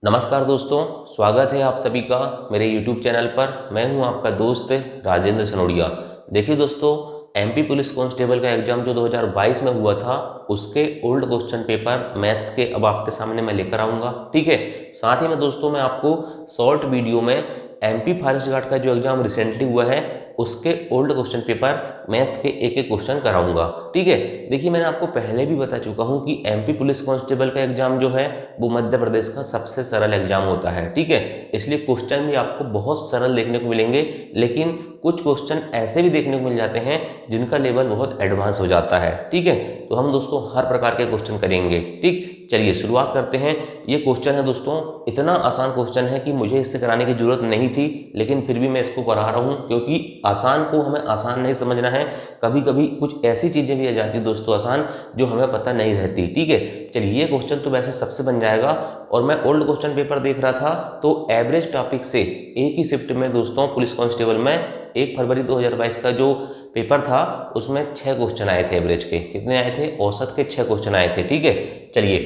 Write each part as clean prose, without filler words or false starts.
नमस्कार दोस्तों, स्वागत है आप सभी का मेरे YouTube चैनल पर। मैं हूं आपका दोस्त राजेंद्र सनोडिया। देखिए दोस्तों, एमपी पुलिस कांस्टेबल का एग्जाम जो 2022 में हुआ था, उसके ओल्ड क्वेश्चन पेपर मैथ्स के अब आपके सामने मैं लेकर आऊँगा। ठीक है, साथ ही में दोस्तों मैं आपको शॉर्ट वीडियो में एमपी फॉरेस्ट गार्ड का जो एग्जाम रिसेंटली हुआ है उसके ओल्ड क्वेश्चन पेपर मैथ्स के एक एक क्वेश्चन कराऊंगा। ठीक है, देखिए मैंने आपको पहले भी बता चुका हूं कि एमपी पुलिस कांस्टेबल का एग्जाम जो है वो मध्य प्रदेश का सबसे सरल एग्जाम होता है। ठीक है, इसलिए क्वेश्चन भी आपको बहुत सरल देखने को मिलेंगे, लेकिन कुछ क्वेश्चन ऐसे भी देखने को मिल जाते हैं जिनका लेवल बहुत एडवांस हो जाता है। ठीक है, तो हम दोस्तों हर प्रकार के क्वेश्चन करेंगे। ठीक, चलिए शुरुआत करते हैं। ये क्वेश्चन है दोस्तों, इतना आसान क्वेश्चन है कि मुझे इससे कराने की जरूरत नहीं थी, लेकिन फिर भी मैं इसको करा रहा हूँ क्योंकि आसान को हमें आसान नहीं समझना है। कभी कभी कुछ ऐसी चीजें भी आ जाती दोस्तों आसान, जो हमें पता नहीं रहती। ठीक है, चलिए ये क्वेश्चन तो वैसे सबसे बन जाएगा। और मैं ओल्ड क्वेश्चन पेपर देख रहा था तो एवरेज टॉपिक से एक ही शिफ्ट में दोस्तों पुलिस कांस्टेबल में 1 फरवरी 2022 का जो पेपर था उसमें 6 क्वेश्चन आए थे। एवरेज के कितने आए थे? औसत के 6 क्वेश्चन आए थे। ठीक है, चलिए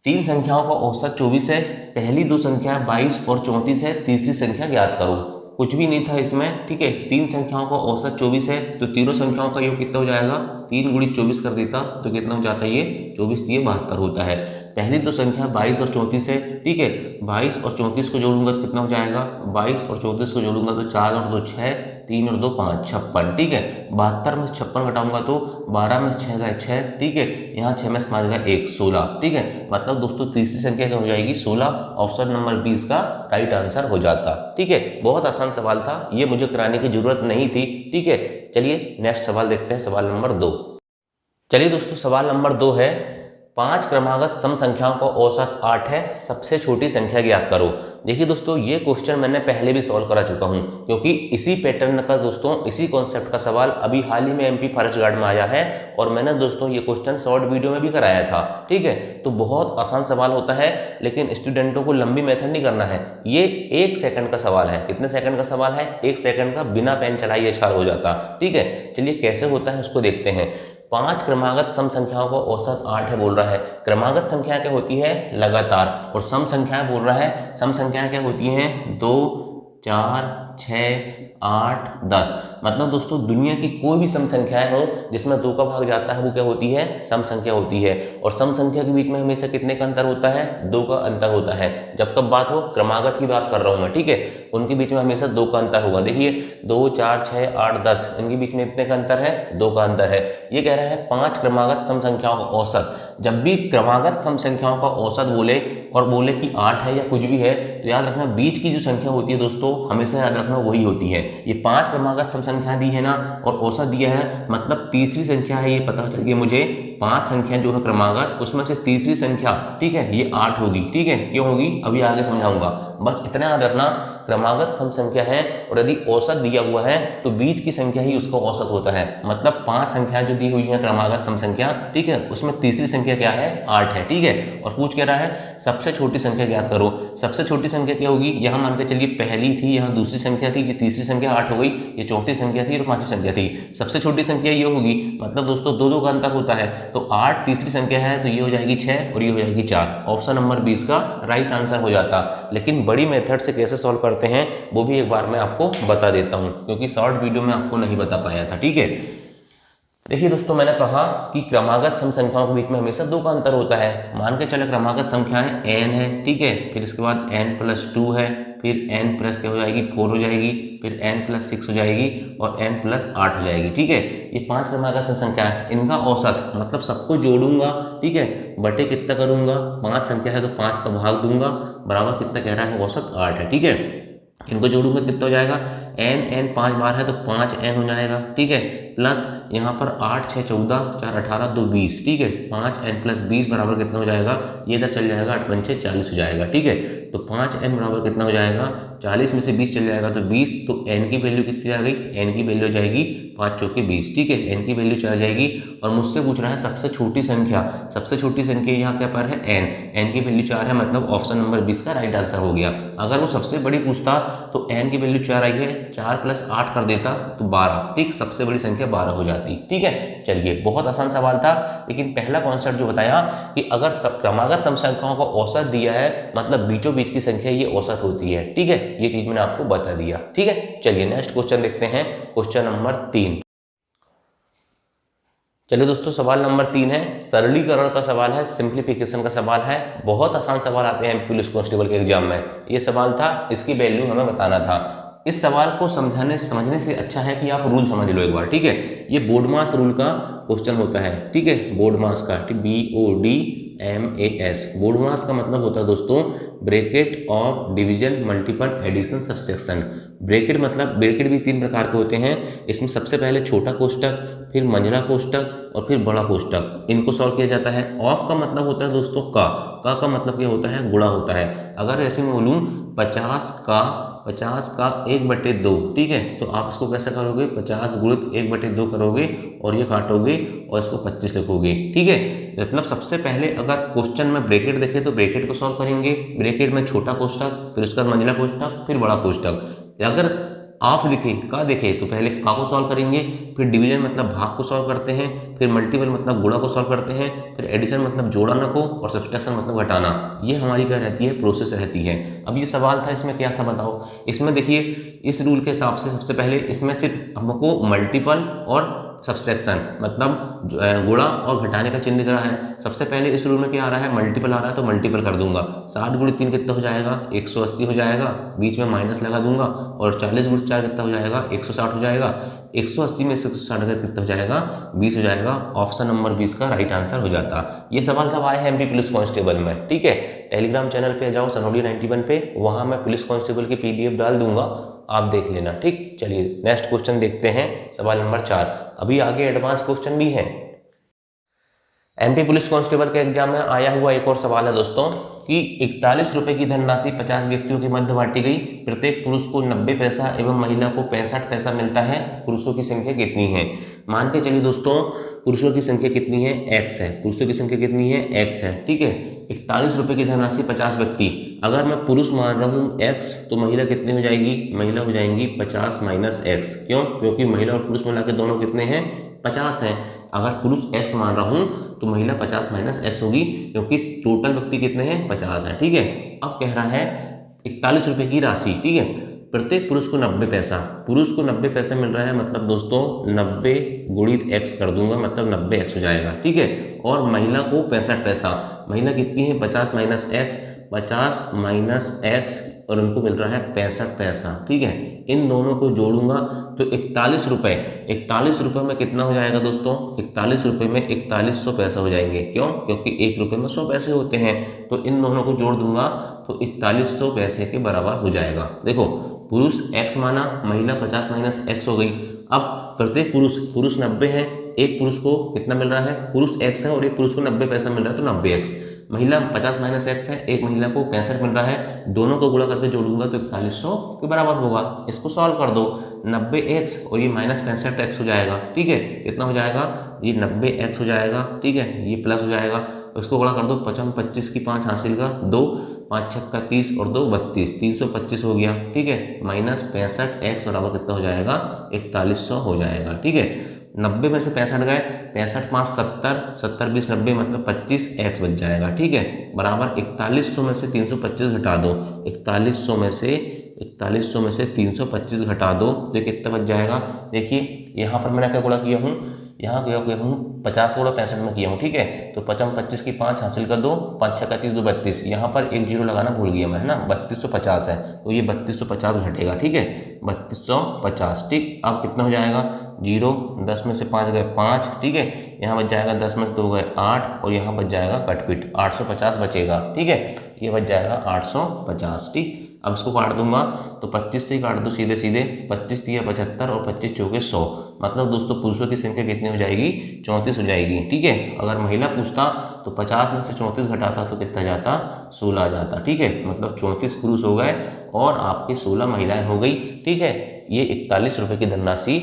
3 संख्याओं का औसत 24 है, पहली 2 संख्या 22 और 34 है, तीसरी संख्या ज्ञात करो। कुछ भी नहीं था इसमें। ठीक है, 3 संख्याओं का औसत 24 है तो तीनों संख्याओं का योग कितना हो जाएगा? 3 गुणित 24 कर देता तो कितना हो जाता है? ये 24 3 72 होता है। पहली 2 संख्या 22 और 34 है। ठीक है, 22 और 34 को जोड़ूंगा तो कितना हो जाएगा? 22 और 34 को जोड़ूंगा तो 4 और 2 6, 3 और 2 5, 56। ठीक है, 72 में 56 घटाऊंगा तो 12 में 6 गए 6। ठीक है, यहाँ 6 में 5 गए 1, 16। ठीक है, मतलब दोस्तों तीसरी संख्या क्या हो जाएगी? 16। ऑप्शन नंबर 20 का राइट आंसर हो जाता। ठीक है, बहुत आसान सवाल था, ये मुझे कराने की जरूरत नहीं थी। ठीक है, चलिए नेक्स्ट सवाल देखते हैं, सवाल नंबर 2। चलिए दोस्तों, सवाल नंबर 2 है, 5 क्रमागत सम संख्याओं का औसत 8 है, सबसे छोटी संख्या ज्ञात करो। देखिए दोस्तों, ये क्वेश्चन मैंने पहले भी सॉल्व करा चुका हूं, क्योंकि इसी पैटर्न का दोस्तों, इसी कॉन्सेप्ट का सवाल अभी हाल ही में एमपी फॉरेस्ट गार्ड में आया है और मैंने दोस्तों ये क्वेश्चन शॉर्ट वीडियो में भी कराया था। ठीक है, तो बहुत आसान सवाल होता है, लेकिन स्टूडेंटों को लंबी मेथड नहीं करना है। ये 1 सेकंड का सवाल है। कितने सेकंड का सवाल है? 1 सेकंड का, बिना पेन चलाए ये छाल हो जाता। ठीक है, चलिए कैसे होता है उसको देखते हैं। 5 क्रमागत सम संख्याओं का औसत 8 है बोल रहा है। क्रमागत संख्या क्या होती है? लगातार। और सम संख्याएं बोल रहा है, सम संख्याएं क्या होती हैं? 2 4 6 8 10। मतलब दोस्तों दुनिया की कोई भी सम संख्याएं हो जिसमें 2 का भाग जाता है वो क्या होती है? सम संख्या होती है। और सम संख्या के बीच में हमेशा कितने का अंतर होता है? 2 का अंतर होता है। जब कब बात हो, क्रमागत की बात कर रहा हूं मैं। ठीक है, उनके बीच में हमेशा 2 का अंतर होगा। देखिए 2 4 6 8 10, इनके बीच में इतने का अंतर है? 2 का अंतर है। ये कह रहा है 5 क्रमागत सम संख्याओं का औसत। जब भी क्रमागत सम संख्याओं का औसत बोले और बोले कि 8 है या कुछ भी है, तो याद रखना बीच की जो संख्या होती है दोस्तों, हमेशा याद रखना वही होती है। ये 5 क्रमागत सम संख्या दी है ना, और औसत दिया है, मतलब तीसरी संख्या है। ये पता चल गया मुझे, 5 संख्या जो है क्रमागत, उसमें से तीसरी संख्या, ठीक है, ये 8 होगी। ठीक है, क्यों होगी अभी आगे समझाऊंगा। बस इतना याद रखना, क्रमागत सम संख्या है और यदि औसत दिया हुआ है तो बीच की संख्या ही उसका औसत होता है। मतलब 5 संख्याएं जो दी हुई है क्रमागत सम संख्या, ठीक है, उसमें तीसरी संख्या क्या है? 8 है। ठीक है, और पूछ क्या रहा है? सबसे छोटी संख्या ज्ञात करो। सबसे छोटी संख्या क्या होगी? यहाँ मान के चलिए पहली थी, यहाँ दूसरी संख्या थी, ये तीसरी संख्या 8 हो गई, ये चौथी संख्या थी और 5वीं संख्या थी। सबसे छोटी संख्या ये होगी, मतलब दोस्तों 2 2 का अंतर होता है, तो 8 तीसरी संख्या है तो ये हो जाएगी 6 और ये हो जाएगी 4। ऑप्शन नंबर 20 का राइट आंसर हो जाता। लेकिन बड़ी मेथड से कैसे सॉल्व करते हैं वो भी एक बार मैं आपको बता देता हूं, क्योंकि शॉर्ट वीडियो में आपको नहीं बता पाया था। ठीक है, देखिए दोस्तों, मैंने कहा कि क्रमागत सम संख्याओं के बीच में हमेशा 2 का अंतर होता है। मान के चले क्रमागत संख्याएं n है। ठीक है, फिर इसके बाद n+2 है, फिर n प्लस क्या हो जाएगी? 4 हो जाएगी, फिर n+6 हो जाएगी और n+8 हो जाएगी। ठीक है, ये 5 क्रमागत सम संख्या है, इनका औसत, मतलब सबको जोड़ूंगा। ठीक है, बटे कितना करूंगा? 5 संख्या है तो 5 का भाग दूंगा, बराबर कितना कह रहा है? औसत 8 है। ठीक है, इनको जोड़ूंगा तो कितना हो जाएगा? n 5 बार है तो 5n हो जाएगा। ठीक है, प्लस यहाँ पर 8 6 14 4 18 2 20। ठीक है, 5n+20 बराबर कितना हो जाएगा? ये इधर चल जाएगा, 8 5 40 हो जाएगा। ठीक है, तो 5n बराबर कितना हो जाएगा? 40 में से 20 चल जाएगा तो 20, तो n की वैल्यू कितनी आ गई? n की वैल्यू हो जाएगी 5 चौके 20। ठीक है, n की वैल्यू चल जाएगी। और मुझसे पूछ रहा है सबसे छोटी संख्या। सबसे छोटी संख्या यहाँ क्या पर है? n की वैल्यू 4 है, मतलब ऑप्शन नंबर 20 का राइट आंसर हो गया। अगर वो सबसे बड़ी पूछता तो n की वैल्यू 4 आई है 4 + 8 कर देता तो 12, ठीक, सबसे बड़ी संख्या 12 हो जाती। ठीक है, चलिए बहुत आसान सवाल था, लेकिन पहला कॉन्सेप्ट जो बताया कि अगर क्रमागत सम संख्याओं का औसत दिया है मतलब बीचों बीच की संख्या ये औसत होती है। ठीक है, ये चीज मैंने आपको बता दिया। ठीक है, चलिए नेक्स्ट क्वेश्चन देखते हैं, क्वेश्चन नंबर 3। चलिए दोस्तों, सवाल नंबर 3 है, सरलीकरण का सवाल है, सिंप्लीफिकेशन का सवाल है। बहुत आसान सवाल आते हैं पुलिस कांस्टेबल के एग्जाम में। ये सवाल था, इसकी वैल्यू हमें बताना था। इस सवाल को समझने से अच्छा है कि आप रूल समझ लो एक बार। ठीक है, ये बोर्ड मास रूल का क्वेश्चन होता है। ठीक है, बोर्ड मास का, BODMAS, बोर्ड मास का मतलब होता है दोस्तों bracket of division multiple addition subtraction. Bracket मतलब ब्रैकेट भी 3 प्रकार के होते हैं। इसमें सबसे पहले छोटा कोष्टक, फिर मंझला कोष्टक और फिर बड़ा कोष्टक, इनको सॉल्व किया जाता है। ऑफ का मतलब होता है दोस्तों का मतलब क्या होता है, गुणा होता है। अगर ऐसे में बोलूँ 50 का 1/2, ठीक है, तो आप इसको कैसे करोगे, 50 × 1/2 करोगे और ये काटोगे और इसको 25 लिखोगे। ठीक है, मतलब सबसे पहले अगर क्वेश्चन में ब्रैकेट देखे तो ब्रैकेट को सॉल्व करेंगे। ब्रैकेट में छोटा कोष्टक, फिर उसका मंझला कोष्टक, फिर बड़ा कोष्टक। अगर ऑफ दिखे का देखे तो पहले का को सॉल्व करेंगे, फिर डिवीजन मतलब भाग को सॉल्व करते हैं, फिर मल्टीपल मतलब गुणा को सॉल्व करते हैं, फिर एडिशन मतलब जोड़ना को, और सब्सट्रैक्शन मतलब घटाना। ये हमारी क्या रहती है, प्रोसेस रहती है। अब ये सवाल था, इसमें क्या था बताओ। इसमें देखिए इस रूल के हिसाब से सबसे पहले इसमें सिर्फ हमको मल्टीपल और सब्सट्रैक्शन मतलब गुणा और घटाने का चिन्ह दिख रहा है। सबसे पहले इस रूल में क्या आ रहा है, मल्टीपल आ रहा है तो मल्टीपल कर दूंगा। 60 × 3 कितना हो जाएगा, 180 हो जाएगा, बीच में माइनस लगा दूंगा। और 40 × 4 कितना हो जाएगा, 160 हो जाएगा। 180 में से 160 अगर कितना हो जाएगा, 20 हो जाएगा। ऑप्शन नंबर 20 का राइट आंसर हो जाता। ये सवाल सब आए हैं MP पुलिस कांस्टेबल में। ठीक है, टेलीग्राम चैनल पे जाओ सनोडिया 91 पे, वहां मैं पुलिस कांस्टेबल की PDF डाल दूंगा, आप देख लेना। ठीक, चलिए नेक्स्ट क्वेश्चन देखते हैं, सवाल नंबर 4। अभी आगे एडवांस क्वेश्चन भी है। MP पुलिस कांस्टेबल के एग्जाम में आया हुआ एक और सवाल है दोस्तों कि 41 रुपए की धनराशि 50 व्यक्तियों के मध्य बांटी गई। प्रत्येक पुरुष को 90 पैसा एवं महिला को 65 पैसा मिलता है। पुरुषों की संख्या कितनी है। मान के चलिए दोस्तों, पुरुषों की संख्या कितनी है, X है। पुरुषों की संख्या कितनी है, X है। ठीक है, 41 रुपए की धनराशि 50 व्यक्ति, अगर मैं पुरुष मान रहा हूँ X, तो महिला कितनी हो जाएगी, महिला हो जाएंगी 50 - X। क्यों, क्योंकि महिला और पुरुष मिला के दोनों कितने हैं, 50 हैं। अगर पुरुष X मान रहा हूँ तो महिला 50 - X होगी, क्योंकि टोटल व्यक्ति कितने हैं, 50 हैं। ठीक है, अब कह रहा है 41 रुपए की राशि। ठीक है, प्रत्येक पुरुष को 90 पैसा, पुरुष को 90 पैसा मिल रहा है, मतलब दोस्तों 90 × X कर दूंगा, मतलब 90X हो जाएगा। ठीक है, और महिला को 65 पैसा, महिला कितनी है, 50 - X, 50 - X, और उनको मिल रहा है 65 पैसा। ठीक है, इन दोनों को जोड़ूंगा तो 41 रुपए, 41 रुपए में कितना हो जाएगा दोस्तों, 41 रुपए में 4100 पैसा हो जाएंगे। क्यों, क्योंकि 1 रुपए में 100 पैसे होते हैं। तो इन दोनों को जोड़ दूंगा तो 4100 पैसे के बराबर हो जाएगा। देखो, पुरुष X माना, महिला 50 - X हो गई। अब प्रत्येक पुरुष 90 है, एक पुरुष को कितना मिल रहा है, पुरुष X है और एक पुरुष को 90 पैसा मिल रहा है, तो 90X। महिला 50 - X है, एक महिला को 65 मिल रहा है, दोनों को गुणा करके जोड़ूंगा तो 4100 के बराबर होगा। इसको सॉल्व कर दो, 90X और ये -65X हो जाएगा। ठीक है, कितना हो जाएगा, ये 90X हो जाएगा। ठीक है, ये प्लस हो जाएगा, इसको गुणा कर दो, 25 की 5 हासिल का 2, 5 × 6 = 30 और 2 = 32, 325 हो गया। ठीक है, -65X बराबर कितना हो जाएगा, 4100 हो जाएगा। ठीक है, 90 में से 65 गए, 65 × 5 = 70, 70 × 20 = 90, मतलब 25X बच जाएगा। ठीक है, बराबर 4100 में से 325 घटा दो, 4100 में से 325 घटा दो तो कितना बच जाएगा। देखिए यहाँ पर मैंने क्या गुणा किया हूँ, यहाँ किया हूँ 50 को 65 में किया हूँ। ठीक है, तो 25 की 5 हासिल का 2, 5 × 6 = 30, 2 = 32। यहाँ पर एक जीरो लगाना भूल गया मैं, है ना, 3250 है, तो ये 3250 घटेगा। ठीक है, 3250। ठीक, अब कितना हो जाएगा, 0, 10 में से 5 गए 5। ठीक है, यहाँ बच जाएगा 10 में से 2 गए 8, और यहाँ बच जाएगा कटपिट 850 बचेगा। ठीक है, ये बच जाएगा 850। ठीक, अब इसको काट दूंगा तो 25 से ही काट दो सीधे सीधे, 25 × 3 = 75 और 25 × 4 = 100, मतलब दोस्तों पुरुषों की संख्या कितनी हो जाएगी, 34 हो जाएगी। ठीक है, अगर महिला पूछता तो 50 में से 34 घटाता तो कितना जाता, 16 जाता। ठीक है, मतलब 34 पुरुष हो गए और आपके 16 महिलाएं हो गई। ठीक है, ये 41 रुपए की धनराशि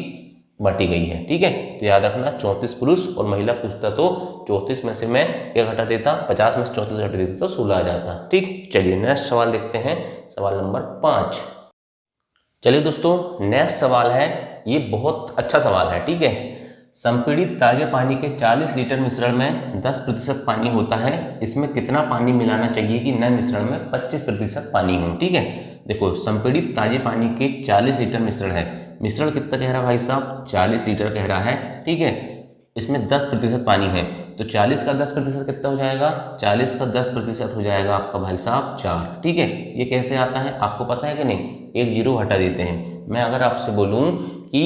बांटी गई है। ठीक है, तो याद रखना 34 पुरुष और महिला पूछता तो 34 में से मैं क्या घटा देता, 50 में से 34 घटा देता तो 16 आ जाता। ठीक, चलिए नेक्स्ट सवाल देखते हैं, सवाल नंबर 5। चलिए दोस्तों, नेक्स्ट सवाल है, ये बहुत अच्छा सवाल है। ठीक है, संपीड़ित ताजे पानी के 40 लीटर मिश्रण में 10% पानी होता है, इसमें कितना पानी मिलाना चाहिए कि नए मिश्रण में 25% पानी हो। ठीक है, देखो संपीड़ित ताजे पानी के 40 लीटर मिश्रण है, मिश्रण कितना कह रहा है भाई साहब, 40 लीटर कह रहा है। ठीक है, इसमें 10% पानी है, तो 40 का 10% कितना हो जाएगा, 40 का 10% हो जाएगा आपका भाई साहब 4। ठीक है, ये कैसे आता है आपको पता है कि नहीं, एक जीरो हटा देते हैं। मैं अगर आपसे बोलूं कि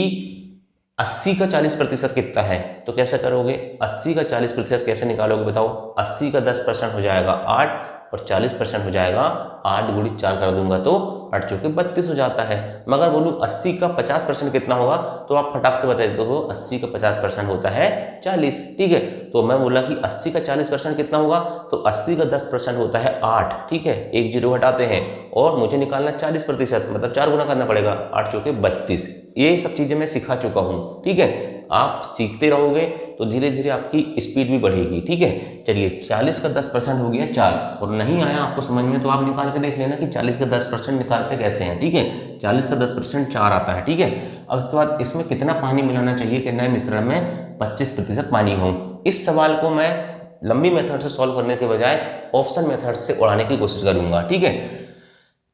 80 का 40% कितना है तो कैसे करोगे, 80 का 40% कैसे निकालोगे बताओ। 80 का 10% हो जाएगा 8 और 40% हो जाएगा 8 गुणित 4 कर दूंगा तो 8 चौके 32 हो जाता है। मगर बोलूँ 80 का 50% कितना होगा तो आप फटाक से बता देते हो, 80 का 50% होता है 40। ठीक है, तो मैं बोला कि 80 का 40% कितना होगा, तो 80 का 10% होता है 8। ठीक है, एक जीरो हटाते हैं और मुझे निकालना 40%, मतलब 4 गुना करना पड़ेगा, 8 चौके 32। ये सब चीज़ें मैं सिखा चुका हूँ। ठीक है, आप सीखते रहोगे तो धीरे धीरे आपकी स्पीड भी बढ़ेगी। ठीक है, चलिए 40 का 10% हो गया 4, और नहीं आया आपको समझ में तो आप निकाल के देख लेना कि 40 का 10% निकालते कैसे हैं। ठीक है, 40 का 10% 4 आता है। ठीक है, अब इसके बाद इसमें कितना पानी मिलाना चाहिए कि नए मिश्रण में 25% पानी हो। इस सवाल को मैं लंबी मेथड से सॉल्व करने के बजाय ऑप्शन मेथड से उड़ाने की कोशिश करूंगा। ठीक है,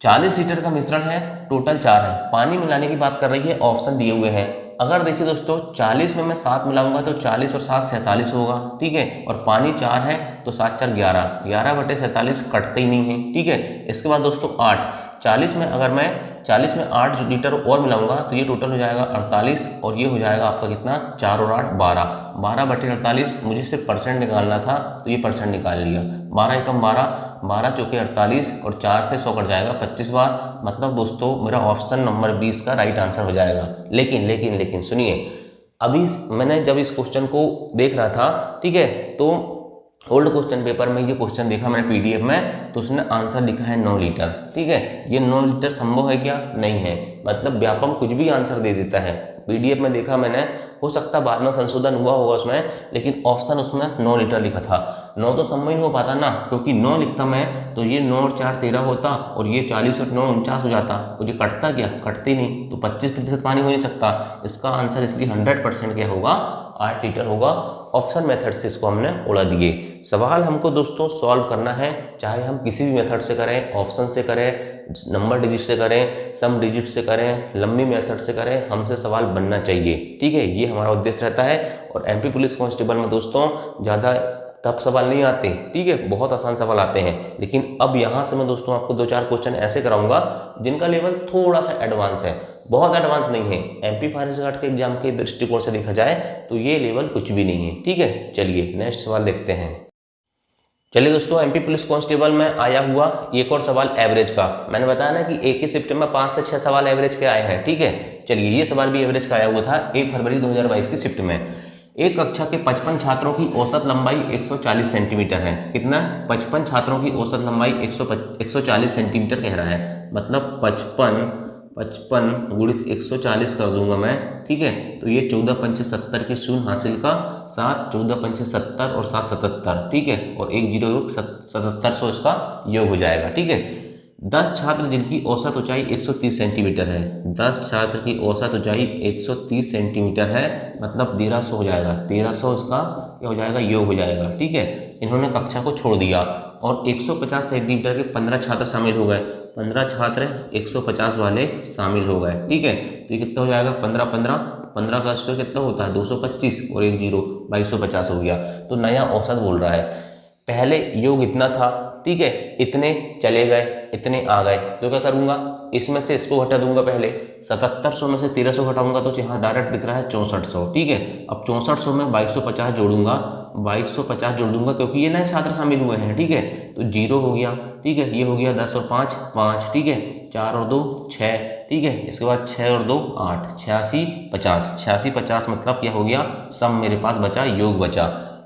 40 लीटर का मिश्रण है, टोटल 4 है, पानी मिलाने की बात कर रही है, ऑप्शन दिए हुए हैं। अगर देखिए दोस्तों 40 में मैं 7 मिलाऊंगा तो 40 और 7 47 होगा। ठीक है, और पानी 4 है तो 7 4 11, 11/47 कटते ही नहीं है। ठीक है, इसके बाद दोस्तों 8, 40 में अगर मैं 40 में 8 लीटर और मिलाऊंगा तो ये टोटल हो जाएगा 48, और ये हो जाएगा आपका कितना, 4 और 8 12, 12/48। मुझे सिर्फ परसेंट निकालना था तो ये परसेंट निकाल लिया, 12 एकम 12, 12 चौके 48 और 4 से 100 कट जाएगा 25 बार। मतलब दोस्तों मेरा ऑप्शन नंबर 20 का राइट आंसर हो जाएगा। लेकिन लेकिन लेकिन सुनिए, अभी मैंने जब इस क्वेश्चन को देख रहा था, ठीक है, तो ओल्ड क्वेश्चन पेपर में ये क्वेश्चन देखा मैंने पीडीएफ में, तो उसने आंसर लिखा है 9 लीटर। ठीक है, ये 9 लीटर संभव है क्या, नहीं है, मतलब व्यापम कुछ भी आंसर दे देता है। पीडीएफ में देखा मैंने, हो सकता बाद में संशोधन हुआ होगा उसमें, लेकिन ऑप्शन उसमें 9 लीटर लिखा था। 9 तो संभव नहीं हो पाता ना, क्योंकि 9 लिखता मैं तो ये 9 और 4 13 होता, और ये 40 और 9 49 हो जाता, तो ये कटता क्या, कटती नहीं, तो 25% पानी हो नहीं सकता। इसका आंसर इसलिए 100% क्या होगा, 8 लीटर होगा। ऑप्शन मेथड से इसको हमने उड़ा दिए। सवाल हमको दोस्तों सॉल्व करना है, चाहे हम किसी भी मेथड से करें, ऑप्शन से करें, नंबर डिजिट से करें, सम डिजिट से करें, लंबी मेथड से करें, हमसे सवाल बनना चाहिए। ठीक है, ये हमारा उद्देश्य रहता है। और एमपी पुलिस कांस्टेबल में दोस्तों ज़्यादा टफ सवाल नहीं आते। ठीक है, बहुत आसान सवाल आते हैं। लेकिन अब यहाँ से मैं दोस्तों आपको 2-4 क्वेश्चन ऐसे कराऊंगा जिनका लेवल थोड़ा सा एडवांस है, बहुत एडवांस नहीं है। एमपी फॉरेस्ट गार्ड के एग्जाम के दृष्टिकोण से देखा जाए तो ये लेवल कुछ भी नहीं है। ठीक है, चलिए नेक्स्ट सवाल देखते हैं। चलिए दोस्तों, एमपी पुलिस कांस्टेबल में आया हुआ एक और सवाल एवरेज का। मैंने बताया ना कि एक ही शिफ्ट में 5 से 6 सवाल एवरेज के आए हैं। ठीक है, चलिए ये सवाल भी एवरेज का आया हुआ था 1 फरवरी 2022 की शिफ्ट में। एक कक्षा के 55 छात्रों की औसत लंबाई 140 सेंटीमीटर है। कितना, 55 छात्रों की औसत लंबाई 140 सेंटीमीटर कह रहा है, मतलब 55 गुणित 140 कर दूंगा मैं। ठीक है, तो ये 14 पंचे 70 के शून्य हासिल का 7, 14 पंचे 70 और 7 77। ठीक है, और 1 जीरो योग 7700 इसका योग हो जाएगा। ठीक है, 10 छात्र जिनकी औसत ऊंचाई 130 सेंटीमीटर है, 10 छात्र की औसत ऊंचाई 130 सेंटीमीटर है, मतलब 1300 हो जाएगा, 1300 इसका क्या हो जाएगा, योग हो जाएगा। ठीक है, इन्होंने कक्षा को छोड़ दिया और 150 सेंटीमीटर के 15 छात्र शामिल हो गए, 15 छात्र 150 वाले शामिल हो गए। ठीक है, तो ये कितना हो जाएगा, 15 का स्क्वायर कितना होता है, 225 और 1 जीरो 2250 हो गया। तो नया औसत बोल रहा है, पहले योग इतना था, ठीक है, इतने चले गए, इतने आ गए, तो क्या करूंगा, इसमें से इसको घटा दूंगा। पहले 7700 में से 1300 घटाऊंगा तो यहाँ डायरेक्ट दिख रहा है 6400। ठीक है, अब 6400 में 2250 जोड़ूंगा, 2250 जोड़ दूंगा क्योंकि ये नए छात्र शामिल हुए हैं। ठीक है, तो 0 हो गया। ठीक है, ये हो गया 10 और 5 5। ठीक है, 4 और 2 6। ठीक है, इसके बाद 6 और 2 8, 86 50, 86 50 मतलब क्या हो गया, सम मेरे पास बचा, योग बचा।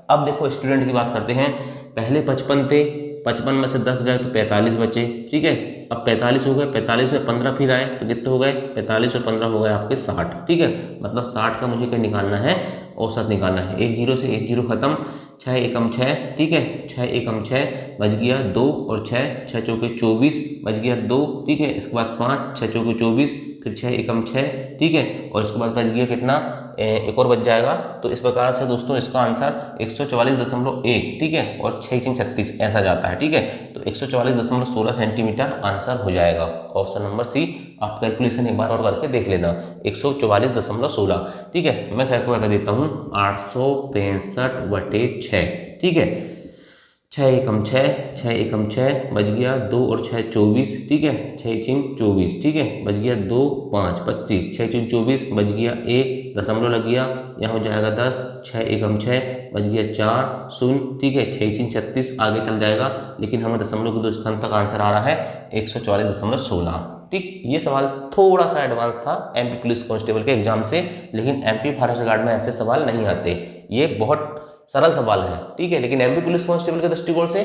अब देखो स्टूडेंट की बात करते हैं, पहले 55 थे, 55 में से 10 गए तो 45 बचे। ठीक है, अब 45 हो गए, 45 में 15 फिर आए तो कितने हो गए, 45 और 15 हो गए आपके 60। ठीक है, मतलब 60 का मुझे क्या निकालना है, औसत निकालना है। 1 जीरो से 1 जीरो खत्म, 6 एकम 6। ठीक है, 6 एकम 6 बच गया 2 और 6, 6 चौके 24 बच गया 2। ठीक है, इसके बाद 5, 6 चौके 24, फिर 6 एकम 6, ठीक है, और इसके बाद बच गया कितना, एक और बच जाएगा। तो इस प्रकार से दोस्तों इसका आंसर 144.1, ठीक है, और 6 6 36 ऐसा जाता है, ठीक है। तो 144.16 सेंटीमीटर आंसर हो जाएगा। Option number C. आप कैलकुलेशन एक बार और करके देख लेना, 144.16, ठीक है। मैं खैर को बता देता हूँ, 865/6, ठीक है। 6 एकम 6, 6 एकम 6 बच गया 2 और 6 24, ठीक है, 6 6 24, ठीक है, बच गया 2 5 25, 6 6 24 बच गया 1 दशमलव लग गया, यहाँ हो जाएगा 10, 6 एकम 6 बच गया 4 शून्य, ठीक है, 6 6 36 आगे चल जाएगा, लेकिन हमें दशमलव के 2 स्थान तक आंसर आ रहा है 144.16, ठीक। ये सवाल थोड़ा सा एडवांस था एमपी पुलिस कांस्टेबल के एग्जाम से, लेकिन एमपी फॉरेस्ट गार्ड में ऐसे सवाल नहीं आते। ये बहुत सरल सवाल है, ठीक है, लेकिन एमपी पुलिस कांस्टेबल के दृष्टिकोण से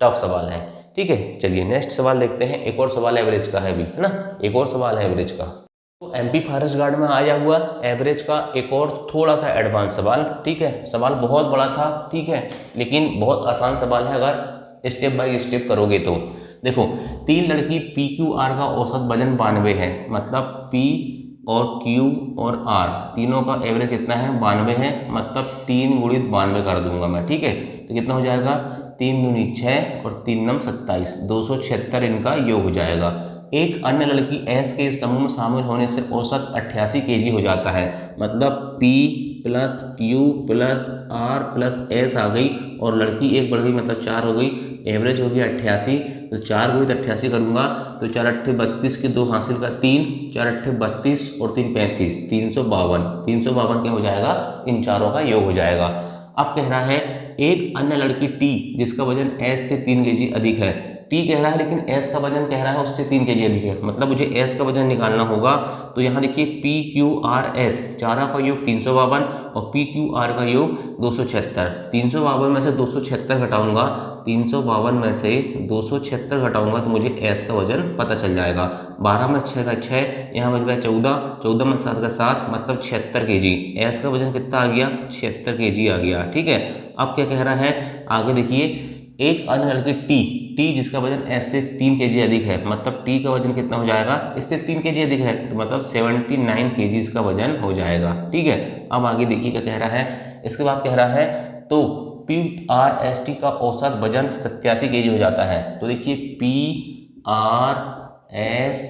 टफ सवाल है, ठीक है। चलिए नेक्स्ट सवाल देखते हैं। एक और सवाल एवरेज का है भी, है ना, एक और सवाल है एवरेज का। तो एमपी फॉरेस्ट गार्ड में आया हुआ एवरेज का एक और थोड़ा सा एडवांस सवाल, ठीक है। सवाल बहुत बड़ा था, ठीक है, लेकिन बहुत आसान सवाल है अगर स्टेप बाय स्टेप करोगे तो। देखो, 3 लड़की PQR का औसत वजन 92 है, मतलब P और Q और R तीनों का एवरेज कितना है, 92 है, मतलब 3 गुणित 92 कर दूंगा मैं, ठीक है। तो कितना हो जाएगा, 3 दूनी 6 और 3 नम 27, 276 इनका योग हो जाएगा। एक अन्य लड़की S के समूह में शामिल होने से औसत 88 kg हो जाता है, मतलब P plus Q plus R plus S आ गई और लड़की एक बढ़ गई, मतलब 4 हो गई, एवरेज हो गया 88। तो 4 गुणित 88 करूंगा तो 4 8 32 के 2 हासिल का 3, 4 8 32 और 3 35, 352, 352 क्या हो जाएगा, इन चारों का योग हो जाएगा। अब कह रहा है एक अन्य लड़की T जिसका वजन S से 3 kg अधिक है, T कह रहा है लेकिन S का वजन कह रहा है उससे 3 kg अधिक है, मतलब मुझे S का वजन निकालना होगा। तो यहाँ देखिए PQRS चारों का योग 352 और PQR का योग 276, 352 में से 276 घटाऊंगा, 352 में से 276 घटाऊंगा तो मुझे S का वजन पता चल जाएगा। 12 में 6 का 6, यहाँ बच गया 14, 14 में 7 का 7, मतलब 76 kg। S का वजन कितना आ गया, 76 kg आ गया, ठीक है। अब क्या कह रहा है आगे देखिए, एक अन्य लड़की T जिसका वजन S से 3 kg अधिक है, मतलब T का वजन कितना हो जाएगा, इससे 3 kg अधिक है, तो मतलब 79 kg इसका वजन हो जाएगा, ठीक है। अब आगे देखिए क्या कह रहा है, इसके बाद कह रहा है तो PRST का औसत वजन 87 kg हो जाता है। तो देखिए PRS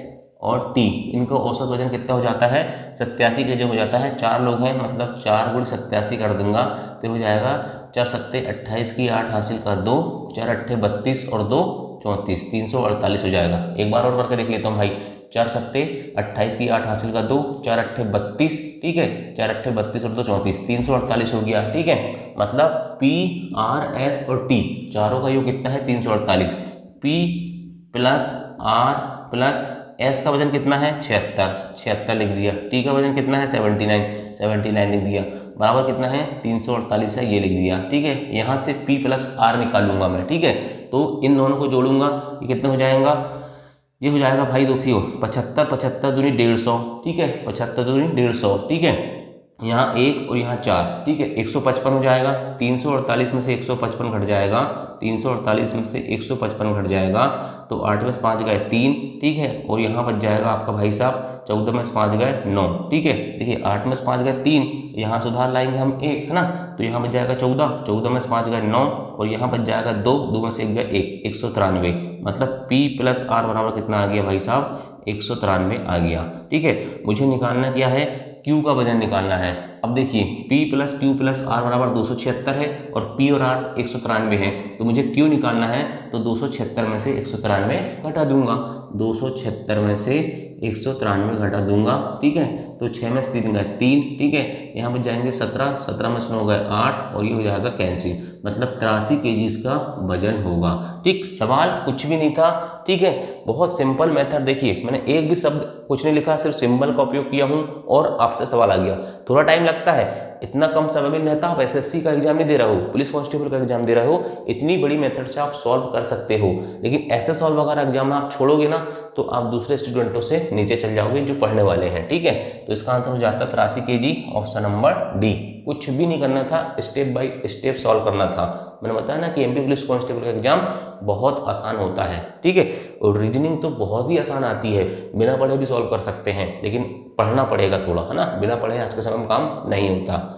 और T इनका औसत वजन कितना हो जाता है, 87 kg हो जाता है। 4 लोग हैं, मतलब 4 गुणित 87 कर दूंगा तो हो जाएगा 4 सत्ते 28 की 8 हासिल का 2, 4 अट्ठे 32 और 2 34, 348 हो जाएगा। एक बार और करके देख लेता हूँ भाई, 4 सत्ते 28 की 8 हासिल का 2, 4 अट्ठे 32, ठीक है, 4 अट्ठे 32 और 2 34, 348 हो गया, ठीक है। मतलब PRS और T चारों का योग कितना है, 348। P plus R plus S का वजन कितना है, 76 लिख दिया। T का वजन कितना है, 79 लिख दिया। बराबर कितना है, 348 है, ये लिख दिया, ठीक है। यहाँ से P प्लस R निकालूंगा मैं, ठीक है। तो इन दोनों को जोड़ूंगा, ये कितना हो जाएगा, ये हो जाएगा भाई देखियो 75, 75 दूनी 150, ठीक है, 75 दूनी 150, ठीक है। यहाँ 1 और यहाँ 4, ठीक है, 155 हो जाएगा। 348 में से 155 घट जाएगा, 348 में से 155 घट जाएगा, तो 8 में से 5 गए 3, ठीक है, और यहाँ बच जाएगा आपका भाई साहब 14 में से 5 गए 9, ठीक है। देखिए 8 में से 5 गए 3, यहाँ सुधार लाएंगे हम 1, है ना, तो यहाँ बच जाएगा 14, 14 में से 5 गए 9 और यहाँ बच जाएगा 2, 2 में से 1 गए 1, 193। मतलब P प्लस R बराबर कितना आ गया भाई साहब, 193 आ गया, ठीक है। मुझे निकालना क्या है, Q का वजन निकालना है। अब देखिए P plus Q plus R बराबर 276 है और P और R 193 है, तो मुझे Q निकालना है, तो 276 में से 193 घटा दूंगा, 276 में से 193 घटा दूंगा, ठीक है। तो 6 में से 3 गए 3, ठीक है, यहाँ पर जाएंगे 17, 17 में से 9 गए 8 और ये हो जाएगा कैंसिल, मतलब 83 kg इसका वजन होगा, ठीक। सवाल कुछ भी नहीं था, ठीक है, बहुत सिंपल मेथड। देखिए मैंने एक भी शब्द कुछ नहीं लिखा, सिर्फ सिंबल का उपयोग किया हूँ और आपसे सवाल आ गया। थोड़ा टाइम लगता है, इतना कम समय में रहता, आप SSC का एग्जाम नहीं दे रहे हो, पुलिस कांस्टेबल का एग्जाम दे रहे हो, इतनी बड़ी मेथड से आप सॉल्व कर सकते हो। लेकिन ऐसे सॉल्व वगैरह एग्जाम आप छोड़ोगे ना तो आप दूसरे स्टूडेंटों से नीचे चल जाओगे जो पढ़ने वाले हैं, ठीक है। तो इसका आंसर हो जाता 83 kg, ऑप्शन नंबर डी। कुछ भी नहीं करना था, स्टेप बाय स्टेप सॉल्व करना था। मैंने बताया ना कि एमपी पुलिस कांस्टेबल का एग्जाम बहुत आसान होता है, ठीक है। और रीजनिंग तो बहुत ही आसान आती है, बिना पढ़े भी सॉल्व कर सकते हैं, लेकिन पढ़ना पड़ेगा थोड़ा, है ना। बिना पढ़े आज के समय में काम नहीं होता।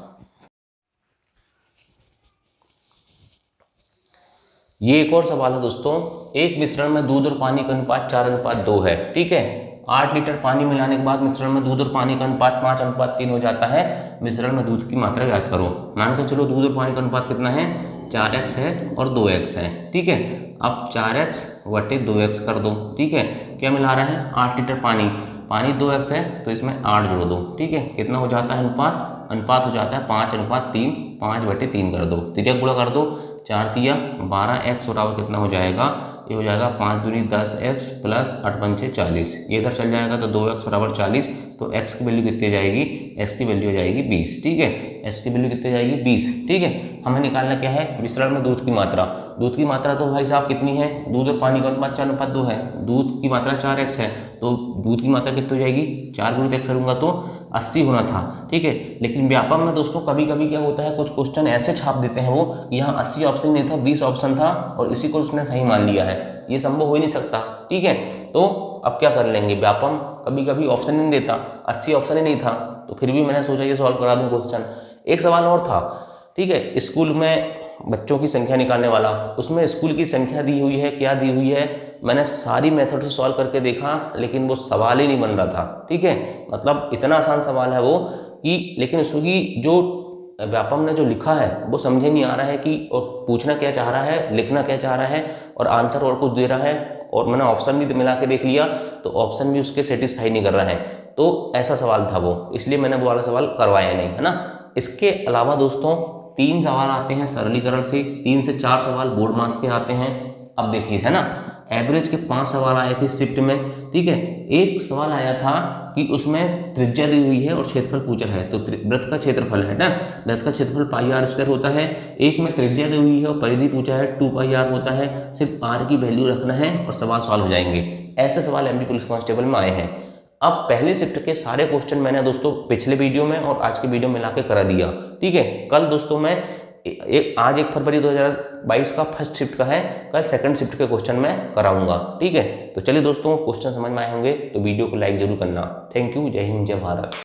ये एक और सवाल है दोस्तों, एक मिश्रण में दूध और पानी का अनुपात 4:2 है, ठीक है। 8 लीटर पानी मिलाने के बाद मिश्रण में दूध और पानी का अनुपात 5:3 हो जाता है। मिश्रण में दूध की मात्रा ज्ञात करो। मान के चलो दूध और पानी का अनुपात कितना है, 4x है और 2x है, ठीक है। अब 4x बटे 2x कर दो, ठीक है। क्या मिला रहा है, 8 लीटर पानी, पानी 2x है तो इसमें 8 जोड़ दो, ठीक है। कितना हो जाता है अनुपात, अनुपात हो जाता है 5:3, 5/3 कर दो, तिर्यक गुणा कर दो, 4 तिया 12x बराबर कितना हो जाएगा, ये हो जाएगा 5 दूनी 10x प्लस 8 पंचे 40। ये इधर चल जाएगा तो 2x बराबर 40, तो x की वैल्यू कितनी हो जाएगी, x की वैल्यू हो जाएगी 20, ठीक है। x की वैल्यू कितनी हो जाएगी 20, ठीक है। हमें निकालना क्या है, मिश्रण में दूध की मात्रा। दूध की मात्रा तो भाई साहब कितनी है, दूध और पानी का अनुपात 4:2 है, दूध की मात्रा 4x है, तो दूध की मात्रा कितनी हो जाएगी, 4 गुणित x करूंगा तो 80 होना था, ठीक है। लेकिन व्यापम में दोस्तों कभी कभी क्या होता है, कुछ क्वेश्चन ऐसे छाप देते हैं वो, यहाँ 80 ऑप्शन नहीं था, 20 ऑप्शन था और इसी को उसने सही मान लिया है। ये संभव हो ही नहीं सकता, ठीक है। तो अब क्या कर लेंगे, व्यापम कभी कभी ऑप्शन नहीं देता, 80 ऑप्शन ही नहीं था, तो फिर भी मैंने सोचा ये सॉल्व करा दूं क्वेश्चन। एक सवाल और था, ठीक है, स्कूल में बच्चों की संख्या निकालने वाला, उसमें स्कूल की संख्या दी हुई है, क्या दी हुई है, मैंने सारी मेथड से सॉल्व करके देखा, लेकिन वो सवाल ही नहीं बन रहा था, ठीक है। मतलब इतना आसान सवाल है वो कि, लेकिन उसकी जो व्यापम ने जो लिखा है वो समझे नहीं आ रहा है कि और पूछना क्या चाह रहा है, लिखना क्या चाह रहा है, और आंसर और कुछ दे रहा है। और मैंने ऑप्शन भी मिला के देख लिया तो ऑप्शन भी उसके सेटिस्फाई नहीं कर रहा है, तो ऐसा सवाल था वो, इसलिए मैंने वो वाला सवाल करवाया नहीं, है ना। इसके अलावा दोस्तों 3 सवाल आते हैं सरलीकरण से, 3 से 4 सवाल बोर्ड मार्क्स के आते हैं। अब देखिए, है ना, एवरेज के 5 सवाल आए थे शिफ्ट में, ठीक है। एक सवाल आया था कि उसमें त्रिज्या दी हुई है और क्षेत्रफल पूछा है, तो वृत्त का क्षेत्रफल है ना, वृत्त का क्षेत्रफल πr² होता है। एक में त्रिज्या दी हुई है और परिधि पूछा है 2πr होता है, सिर्फ r की वैल्यू रखना है और सवाल सॉल्व हो जाएंगे। ऐसे सवाल एमपी पुलिस कांस्टेबल में आए हैं। अब पहले शिफ्ट के सारे क्वेश्चन मैंने दोस्तों पिछले वीडियो में और आज के वीडियो में मिला के करा दिया, ठीक है। कल दोस्तों मैं आज 1 फरवरी 2022 का फर्स्ट शिफ्ट का है, कल सेकंड शिफ्ट के क्वेश्चन मैं कराऊंगा, ठीक है। तो चलिए दोस्तों, क्वेश्चन समझ में आए होंगे तो वीडियो को लाइक जरूर करना। थैंक यू, जय हिंद, जय भारत।